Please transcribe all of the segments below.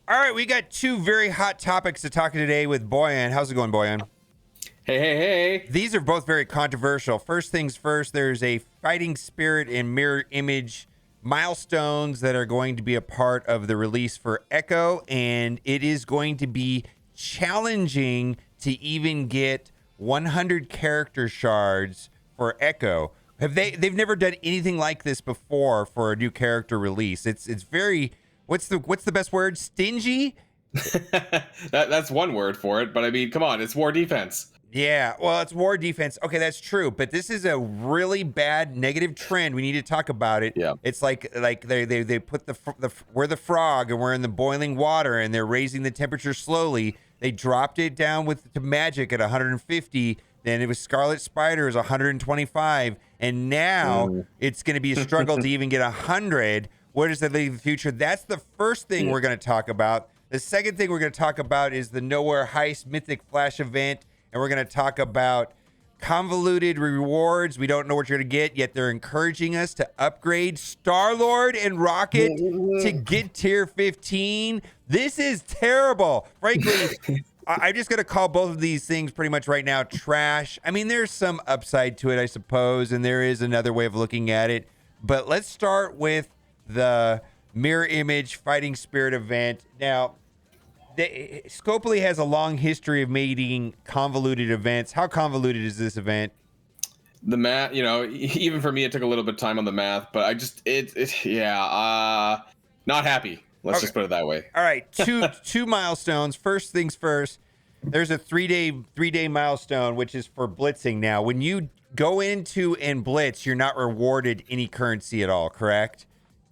All right, we got two very hot topics to talk today with Boyan. How's it going, Boyan? Hey, hey, hey. These are both very controversial. First things first, there's a fighting spirit and mirror image milestones that are going to be a part of the release for Echo, and it is going to be challenging to even get 100 character shards for Echo. They've never done anything like this before for a new character release. It's very what's the best word? Stingy? That's one word for it, but I mean, come on, it's war defense. Yeah, well, it's war defense. Okay, that's true, but this is a really bad negative trend. We need to talk about it. Yeah. It's like they put we're the frog and we're in the boiling water and they're raising the temperature slowly. They dropped it down to magic at 150. Then it was Scarlet Spider is 125, and now it's going to be a struggle to even get 100. Where does that leave the future? That's the first thing we're going to talk about. The second thing we're going to talk about is the Knowhere Heist Mythic Flash event. And we're going to talk about convoluted rewards. We don't know what you're going to get, yet they're encouraging us to upgrade Star-Lord and Rocket to get tier 15. This is terrible. Frankly, I'm just going to call both of these things pretty much right now trash. I mean, there's some upside to it, I suppose, and there is another way of looking at it. But let's start with the Mirror Image Fighting Spirit event. Now, Scopely has a long history of making convoluted events. How convoluted is this event? The math, even for me, it took a little bit of time on the math, but not happy. Let's just put it that way. All right, two milestones. First things first. There's a three-day milestone, which is for blitzing. Now, when you go into and blitz, you're not rewarded any currency at all, correct?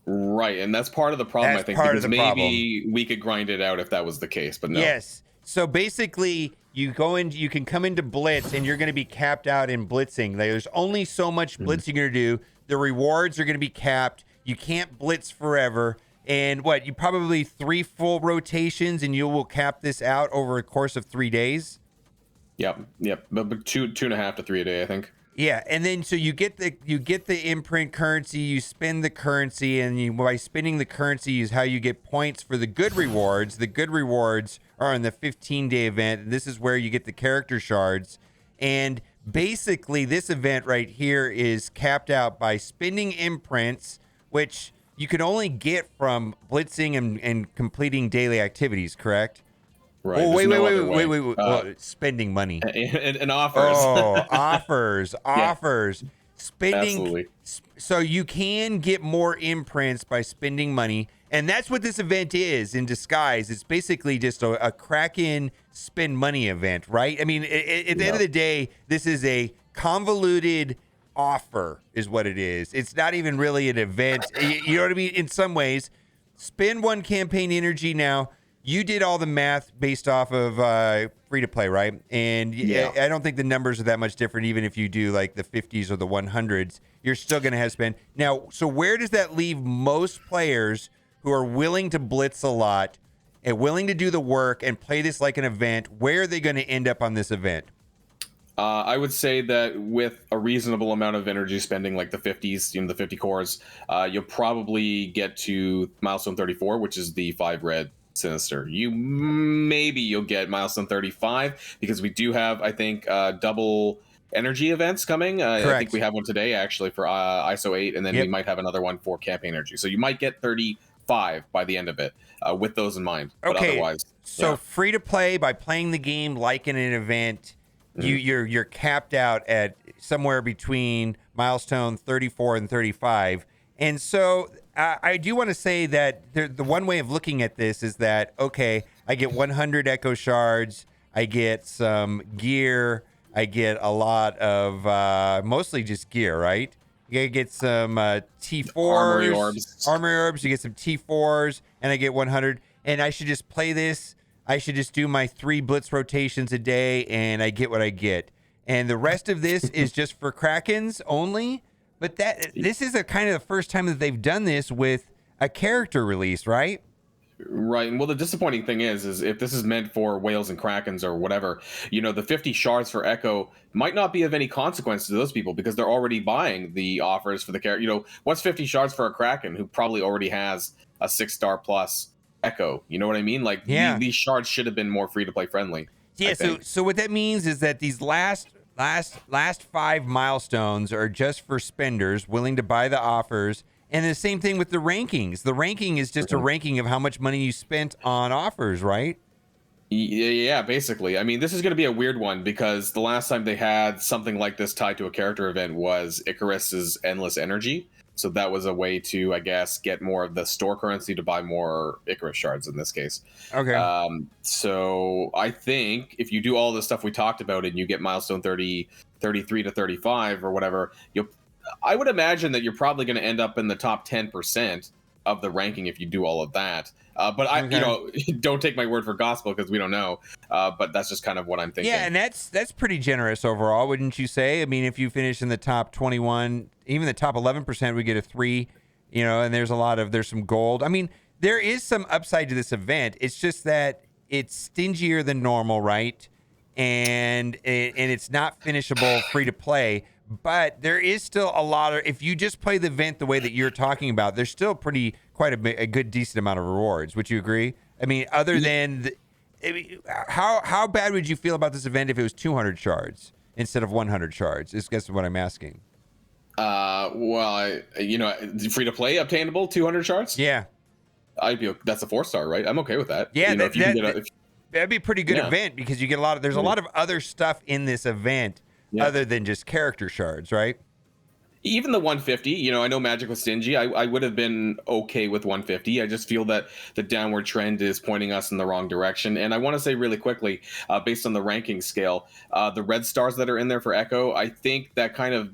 Right, and that's part of the problem, That's I think, part because of the maybe we could grind it out if that was the case, but no. Yes. So basically, you can come into blitz, and you're going to be capped out in blitzing. There's only so much blitzing you're going to do. The rewards are going to be capped. You can't blitz forever. And you probably 3 full rotations, and you will cap this out over a course of 3 days. Yep. But 2.5 to 3 a day, I think. Yeah, and then so you get the imprint currency, you spend the currency, and by spending the currency is how you get points for the good rewards. The good rewards are in the 15-day event. This is where you get the character shards. And basically, this event right here is capped out by spending imprints, which you can only get from blitzing and completing daily activities, correct? Right. Oh, wait. Well, spending money. And offers. Oh, offers. Spending. Absolutely. So you can get more imprints by spending money. And that's what this event is in disguise. It's basically just a Kraken spend money event, right? I mean, at the end of the day, this is a convoluted offer is what it is. It's not even really an event. You know what I mean? In some ways, spend 1 campaign energy now. You did all the math based off of free to play, right? And I don't think the numbers are that much different, even if you do like the 50s or the 100s. You're still going to have to spend. Now, so where does that leave most players who are willing to blitz a lot and willing to do the work and play this like an event? Where are they going to end up on this event? I would say that with a reasonable amount of energy spending, like the 50s, the 50 cores, you'll probably get to milestone 34, which is the 5 red Sinister. You'll get milestone 35 because we do have, I think, double energy events coming. I think we have one today actually for ISO 8, and then we might have another one for campaign energy. So you might get 35 by the end of it with those in mind. But otherwise, so free to play by playing the game like in an event. You're capped out at somewhere between milestone 34 and 35. And so I do want to say that the one way of looking at this is that, okay, I get 100 Echo Shards, I get some gear, I get a lot of mostly just gear, right? You get some T4s, armory orbs, you get some T4s, and I get 100. And I should just play this. I should just do my 3 blitz rotations a day, and I get what I get. And the rest of this is just for Krakens only. But this is a kind of the first time that they've done this with a character release, right? Right. And well, the disappointing thing is if this is meant for whales and krakens or whatever, the 50 shards for Echo might not be of any consequence to those people because they're already buying the offers for the character. What's 50 shards for a kraken who probably already has a 6-star plus Echo. You know what I mean? Like Yeah. these shards should have been more free to play friendly. I Yeah, so think. so what that means is that these last 5 milestones are just for spenders willing to buy the offers. And the same thing with the rankings. The ranking is just a Mhm. ranking of how much money you spent on offers, right? Yeah, basically. I mean, this is going to be a weird one because the last time they had something like this tied to a character event was Icarus's Endless Energy. So that was a way to, I guess, get more of the store currency to buy more Icarus shards in this case. Okay. So I think if you do all the stuff we talked about and you get milestone 30, 33 to 35 or whatever, I would imagine that you're probably going to end up in the top 10% of the ranking if you do all of that. But Okay. don't take my word for gospel because we don't know. But that's just kind of what I'm thinking. Yeah, and that's pretty generous overall, wouldn't you say? I mean, if you finish in the top 21, even the top 11%, we get a 3, and there's some gold. I mean, there is some upside to this event. It's just that it's stingier than normal, right? And it's not finishable free to play, but there is still a lot of, if you just play the event the way that you're talking about, there's still quite a good decent amount of rewards. Would you agree? I mean, other than I mean, how bad would you feel about this event if it was 200 shards instead of 100 shards? Is guess what I'm asking. Well, free to play obtainable 200 shards. Yeah, That's a 4-star, right? I'm okay with that. yeah, If you can get a, that'd be a pretty good yeah. event because you get there's a lot of other stuff in this event Yeah. other than just character shards, right? Even the 150, I know Magic was stingy. I would have been okay with 150. I just feel that the downward trend is pointing us in the wrong direction. And I want to say really quickly, based on the ranking scale, the red stars that are in there for Echo, I think that kind of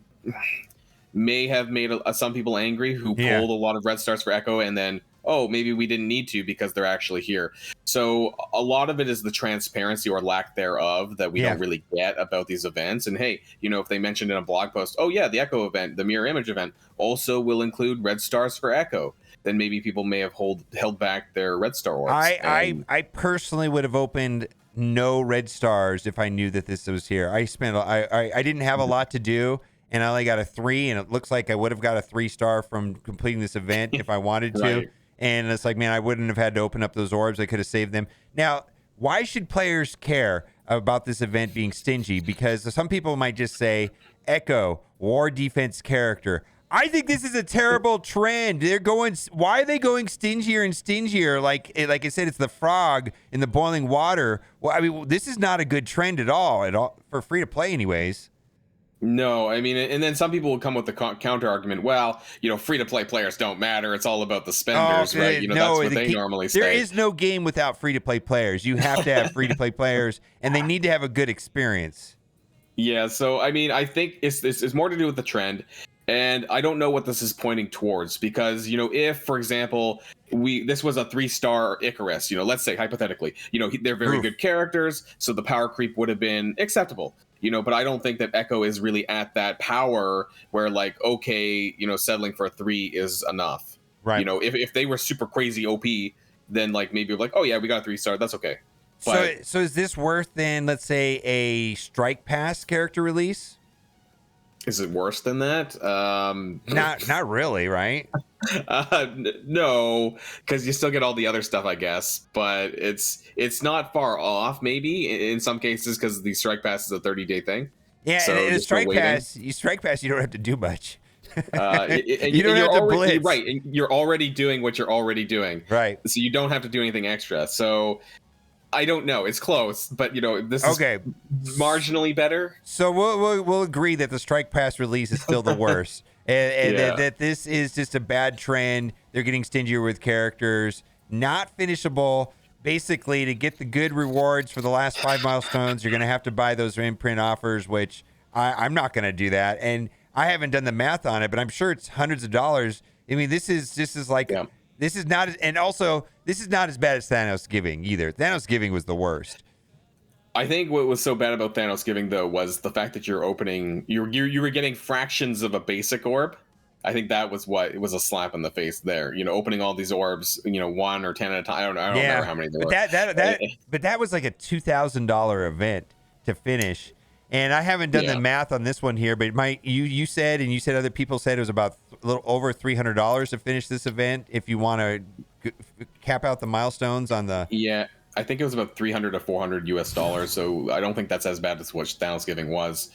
may have made some people angry who Yeah. pulled a lot of red stars for Echo and then, oh, maybe we didn't need to because they're actually here. So a lot of it is the transparency or lack thereof that we Yeah. don't really get about these events. And hey, if they mentioned in a blog post, oh yeah, the Echo event, the mirror image event also will include red stars for Echo, then maybe people may have held back their red star orbs. I personally would have opened no red stars if I knew that this was here. I didn't have a lot to do, and I only got a 3, and it looks like I would have got a 3-star from completing this event if I wanted to. Right. And it's like, man, I wouldn't have had to open up those orbs. I could have saved them. Now, why should players care about this event being stingy? Because some people might just say, Echo, war defense character. I think this is a terrible trend. Why are they going stingier and stingier? Like I said, it's the frog in the boiling water. Well, I mean, this is not a good trend at all for free to play anyways. No, I mean, and then some people will come with the counter argument. Well, free to play players don't matter. It's all about the spenders, right? That's what they normally say. There is no game without free to play players. You have to have free to play players, and they need to have a good experience. Yeah, so I mean, I think it's more to do with the trend, and I don't know what this is pointing towards because if, for example, this was a 3-star Icarus, let's say hypothetically, they're very good characters, so the power creep would have been acceptable. But I don't think that Echo is really at that power where okay, settling for a 3 is enough. Right. If they were super crazy OP, then maybe oh yeah, we got a 3-star, that's okay. But, so is this worth then, let's say, a Strike Pass character release? Is it worse than that? Not really, right? No, because you still get all the other stuff, I guess. But it's not far off, maybe in some cases, because the Strike Pass is a 30-day thing. Yeah, so and a Strike Pass, you don't have to do much. You don't have to blitz, right? And you're already doing what you're already doing, right? So you don't have to do anything extra. So I don't know. It's close, but this is marginally better. So we'll agree that the Strike Pass release is still the worst, and that this is just a bad trend. They're getting stingier with characters, not finishable. Basically, to get the good rewards for the last 5 milestones, you're going to have to buy those imprint offers, which I'm not going to do that. And I haven't done the math on it, but I'm sure it's hundreds of dollars. I mean, this is like. Yeah. This is not, and also this is not as bad as Thanos Giving either. Thanos Giving was the worst. I think what was so bad about Thanos Giving though was the fact that you're opening, you were getting fractions of a basic orb. I think that was what it was, a slap in the face there. Opening all these orbs, 1 or 10 at a time. I don't remember how many there were. But that was like a $2,000 event to finish. And I haven't done the math on this one here, but you said, and you said other people said it was about a little over $300 to finish this event if you want to cap out the milestones on the. Yeah, I think it was about 300 to 400 US dollars. So I don't think that's as bad as what Thanksgiving was.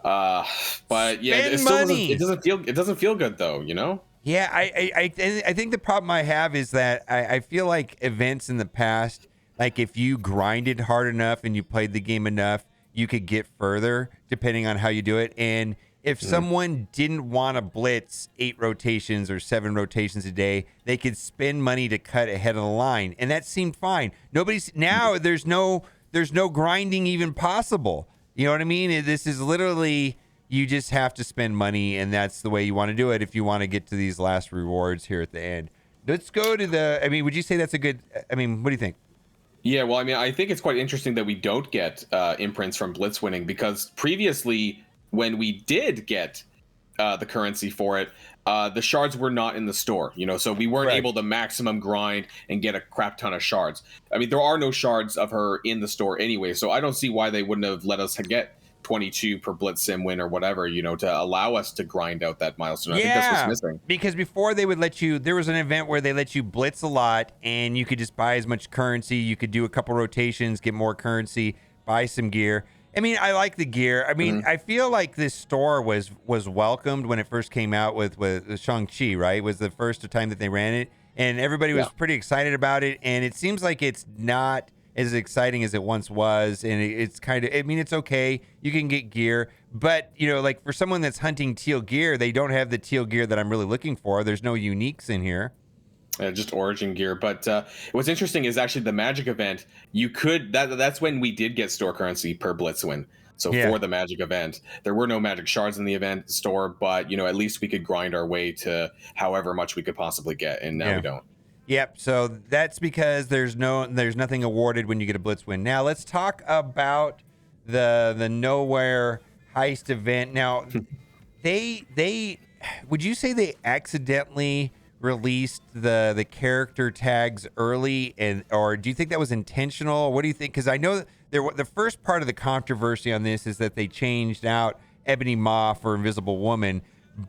Uh, but yeah, it Spend still money. it doesn't feel good though, you know? Yeah, I think the problem I have is that I feel like events in the past, like if you grinded hard enough and you played the game enough, you could get further depending on how you do it. And if someone didn't want to blitz 8 rotations or 7 rotations a day, they could spend money to cut ahead of the line, and that seemed fine. Nobody's now. There's no grinding even possible. You know what I mean? This is literally. You just have to spend money, and that's the way you want to do it if you want to get to these last rewards here at the end. Let's go to the. I mean, would you say that's a good? I mean, what do you think? Yeah, well, I mean, I think it's quite interesting that we don't get imprints from blitz winning, because previously, when we did get the currency for it, the shards were not in the store, you know, so we weren't able to maximum grind and get a crap ton of shards. I mean, there are no shards of her in the store anyway, so I don't see why they wouldn't have let us get 22 per blitz sim win or whatever, you know, to allow us to grind out that milestone. I think that's what's missing. Because before they would let you, there was an event where they let you blitz a lot and you could just buy as much currency. You could do a couple rotations, get more currency, buy some gear. I mean, I like the gear. I mean, I feel like this store was welcomed when it first came out with Shang-Chi, right? It was the first time that they ran it, and everybody was pretty excited about it. And it seems like it's not as exciting as it once was, and it's kind of, I mean, it's okay, you can get gear, but you know, like for someone that's hunting teal gear, they don't have the teal gear that I'm really looking for. There's no uniques in here, just origin gear. But what's interesting is actually the magic event, you could that's when we did get store currency per blitz win. So for the magic event, there were no magic shards in the event store, but you know, at least we could grind our way to however much we could possibly get, and now we don't. Yep. So that's because there's nothing awarded when you get a blitz win. Now let's talk about the Knowhere Heist event. Now, they would you say they accidentally released the character tags early, or do you think that was intentional? What do you think? Because I know the first part of the controversy on this is that they changed out Ebony Maw for Invisible Woman.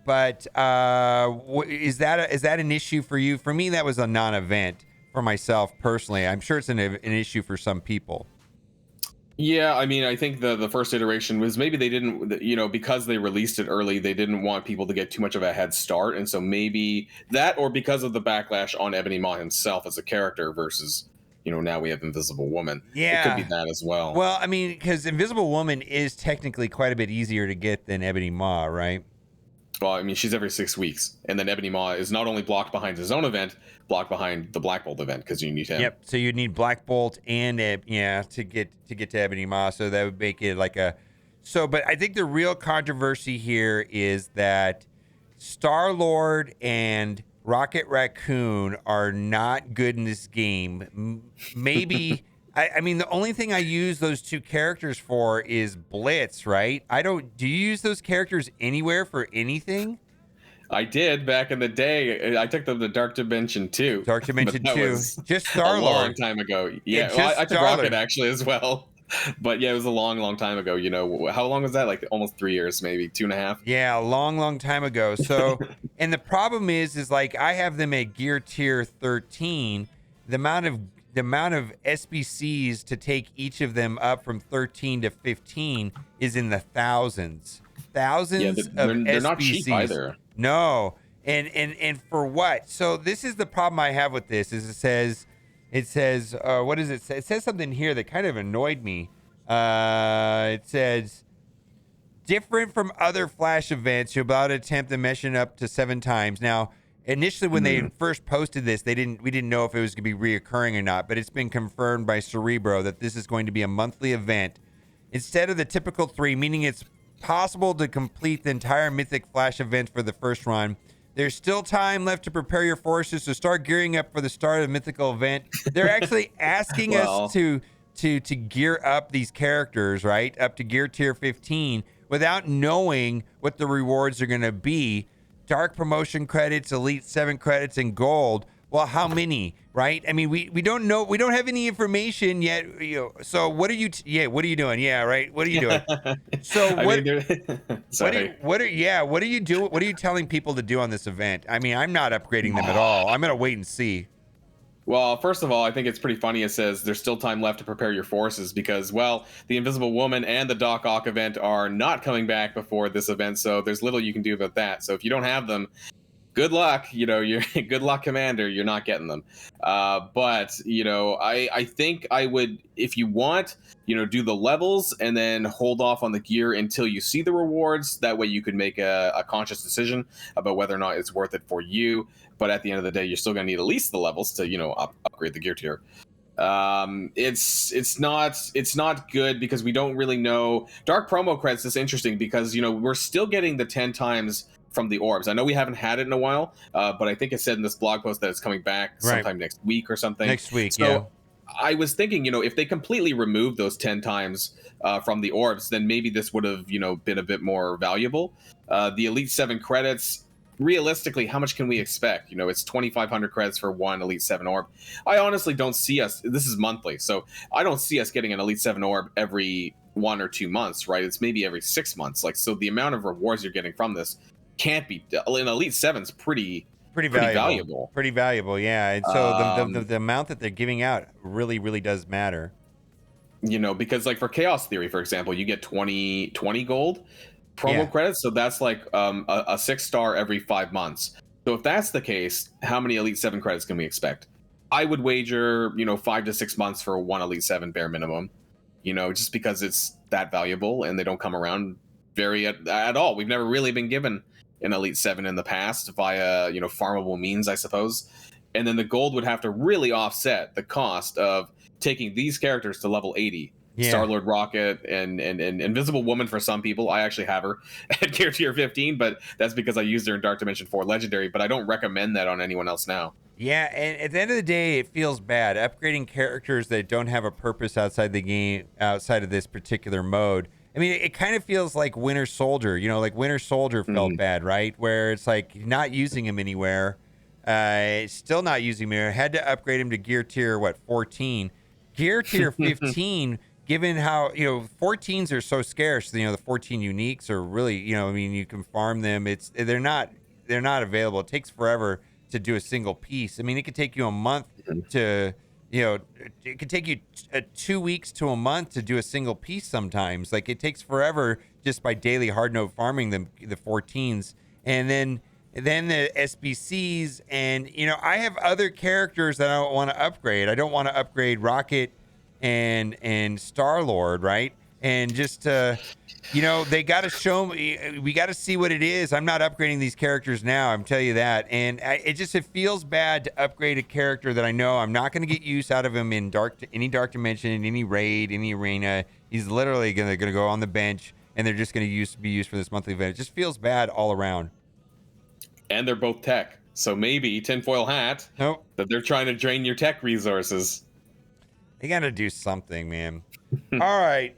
But is that an issue for you? For me, that was a non-event for myself personally. I'm sure it's an issue for some people. Yeah, I mean, I think the first iteration was maybe they didn't, you know, because they released it early, they didn't want people to get too much of a head start, and so maybe that, or because of the backlash on Ebony Maw himself as a character versus, you know, now we have Invisible Woman. Yeah, it could be that as well. Well, I mean, because Invisible Woman is technically quite a bit easier to get than Ebony Maw, right? Well, I mean, she's every 6 weeks, and then Ebony Maw is not only blocked behind his own event, blocked behind the Black Bolt event, because you need him. Yep. So you need Black Bolt and to get to Ebony Maw. So that would make it like a. So, but I think the real controversy here is that Star-Lord and Rocket Raccoon are not good in this game. Maybe. I mean, the only thing I use those two characters for is Blitz, right? Do you use those characters anywhere for anything? I did back in the day. I took them to Dark Dimension 2. Dark Dimension 2. Just Star-Lord. A long time ago. Yeah, well, I took Rocket actually as well. But yeah, it was a long, long time ago. You know, how long was that? Like almost 3 years, maybe 2.5. Yeah, a long, long time ago. So, and the problem is like I have them at gear tier 13. The amount of SBCs to take each of them up from 13 to 15 is in the thousands. Thousands of SBCs. They're not cheap either. No. And for what? So this is the problem I have with this is it says what does it say? It says something here that kind of annoyed me. It says different from other Flash events, you're about to attempt to measure up to 7 times. Now, initially, when they first posted this, we didn't know if it was going to be reoccurring or not, but it's been confirmed by Cerebro that this is going to be a monthly event instead of the typical 3, meaning it's possible to complete the entire Mythic Flash event for the first run. There's still time left to prepare your forces, so start gearing up for the start of the mythical event. They're actually asking us to gear up these characters, right, up to gear tier 15 without knowing what the rewards are going to be. Dark promotion credits, elite 7 credits, and gold. Well, how many, right? I mean, we don't know. We don't have any information yet. You know, so what are you? What are you doing? Yeah, right. What are you doing? So what? Sorry. What are you doing? What are you telling people to do on this event? I mean, I'm not upgrading them at all. I'm gonna wait and see. Well, first of all, I think it's pretty funny. It says there's still time left to prepare your forces because, well, the Invisible Woman and the Doc Ock event are not coming back before this event, so there's little you can do about that. So if you don't have them, good luck. You're good luck, Commander. You're not getting them. But I think I would, if you want, do the levels and then hold off on the gear until you see the rewards. That way you could make a conscious decision about whether or not it's worth it for you. But at the end of the day, you're still going to need at least the levels to upgrade the gear tier. It's not good because we don't really know. Dark promo credits is interesting because we're still getting the 10 times from the orbs. I know we haven't had it in a while, but I think it said in this blog post that it's coming back sometime next week or something. Next week, so yeah. I was thinking, if they completely removed those 10 times from the orbs, then maybe this would have, been a bit more valuable. The Elite 7 credits, realistically, how much can we expect? It's 2,500 credits for one Elite 7 orb. I honestly don't see us, this is monthly, so I don't see us getting an Elite 7 orb every 1 or 2 months, right? It's maybe every 6 months. So the amount of rewards you're getting from this can't be, in Elite 7's pretty valuable. Pretty valuable, yeah. And so the amount that they're giving out really does matter. Because for Chaos Theory, for example, you get 20 gold promo credits, so that's like a 6-star every 5 months. So if that's the case, how many Elite 7 credits can we expect? I would wager 5 to 6 months for one Elite 7 bare minimum, just because it's that valuable and they don't come around very at all. We've never really been given an Elite 7 in the past via farmable means, I suppose. And then the gold would have to really offset the cost of taking these characters to level 80. Star-Lord Rocket and Invisible Woman for some people. I actually have her at gear tier 15, but that's because I used her in Dark Dimension 4 Legendary, but I don't recommend that on anyone else now. Yeah, and at the end of the day, it feels bad upgrading characters that don't have a purpose outside the game, outside of this particular mode. I mean, it kind of feels like Winter Soldier, like Winter Soldier felt bad, right? Where it's like not using him anywhere, still not using him anywhere. Had to upgrade him to gear tier, 14? Gear tier 15, given how, 14s are so scarce, the 14 uniques are really, you can farm them. They're not available. It takes forever to do a single piece. I mean, it could take you a month to, it could take you 2 weeks to a month to do a single piece sometimes. Like, it takes forever just by daily hard note farming the 14s. And then the SBCs, and I have other characters that I don't want to upgrade. I don't want to upgrade Rocket and Star-Lord, right? And just they got to show me. We got to see what it is. I'm not upgrading these characters now. I'm telling you that. And it feels bad to upgrade a character that I know I'm not going to get use out of him in any dark dimension, in any raid, any arena. He's literally going to go on the bench, and they're just going to be used for this monthly event. It just feels bad all around. And they're both tech, so maybe tinfoil hat. Nope. That they're trying to drain your tech resources. They got to do something, man. All right.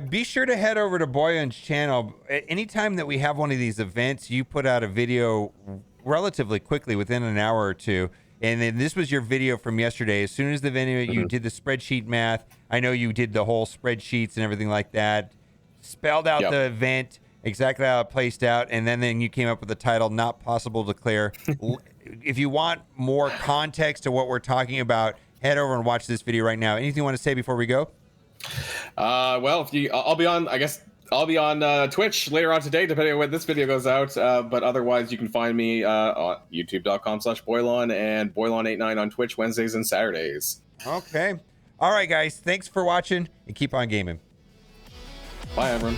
Be sure to head over to Boyan's channel. Anytime that we have one of these events, you put out a video relatively quickly, within an hour or two. And then this was your video from yesterday. As soon as the video, you did the spreadsheet math. I know you did the whole spreadsheets and everything like that. Spelled out the event, exactly how it placed out. And then you came up with the title, Not Possible to Declare. If you want more context to what we're talking about, head over and watch this video right now. Anything you want to say before we go? Well, I'll be on, I guess I'll be on Twitch later on today, depending on when this video goes out. But otherwise, you can find me on youtube.com/Boylon and Boylon89 on Twitch Wednesdays and Saturdays. Okay. All right, guys. Thanks for watching, and keep on gaming. Bye, everyone.